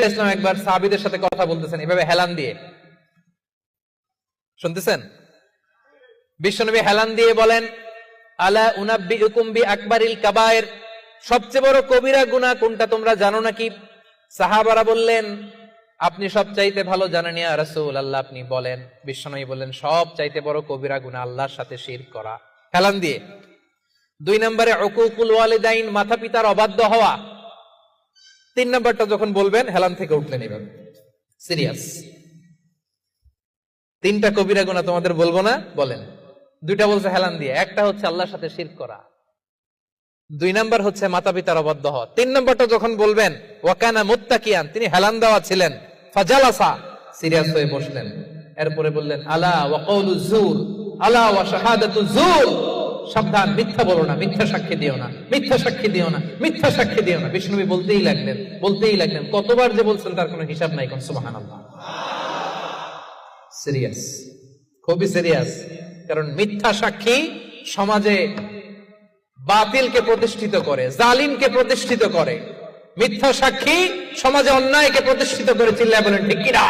ইসলাম একবার সাহাবীদের সাথে কথা বলতেছেন এভাবে হেলান দিয়ে, শুনতেছেন? বিশ্বনবী হেলান দিয়ে বলেন, আলা উনাব্বিউকুম বিআকবারিল কাবায়ের, সবচেয়ে বড় কবিরা গুনাহ কোনটা তোমরা জানো নাকি? সাহাবারা বললেন, আপনি সবচাইতে ভালো জানেন ইয়া রাসূলুল্লাহ, আপনি বলেন। বিশ্বনবী বললেন, সবচাইতে বড় কবিরা গুনাহ আল্লাহর সাথে শিরক করা, হেলান দিয়ে। 2 নম্বরে উকুকুল ওয়ালিদাইন, মাতা পিতার অবাধ্য হওয়া। 3 নম্বরটা যখন বলবেন হেলান থেকে উঠলেন এভাবে, সিরিয়াস। 3টা কবিরা গুনাহ তোমাদের বলবো না, বলেন। 2টা বলছে হেলান দিয়ে, একটা হচ্ছে আল্লাহর সাথে শিরক করা, 2 নাম্বার হচ্ছে মাতা পিতার অবাধ্য হওয়া। 3 নম্বরটা যখন বলবেন, ওয়াকানা মুত্তাকিয়ান, তিনি হেলান দেওয়া ছিলেন, ফাজালাসা, সিরিয়াস হয়ে বসলেন। এরপরে বললেন, আলা ওয়া কওলু যুর, আলা ওয়া শাহাদাতু যুর, সাবধান, মিথ্যা বলো না, মিথ্যা সাক্ষী দিও না, মিথ্যা সাক্ষী দিও না, মিথ্যা সাক্ষী দিও না। বিষ্ণুবী বলতেই লাগলেন, কতবার যে বলছেন তার কোনো হিসাব নাই। কোন সুবহানাল্লাহ। সিরিয়াস, খুবই সিরিয়াস। কারণ মিথ্যা সাক্ষী সমাজে বাতিলকে প্রতিষ্ঠিত করে, জালিমকে প্রতিষ্ঠিত করে। মিথ্যা সাক্ষী সমাজে অন্যায়কে প্রতিষ্ঠিত করে। চিল্লায় বলেন ঠিক কিনা?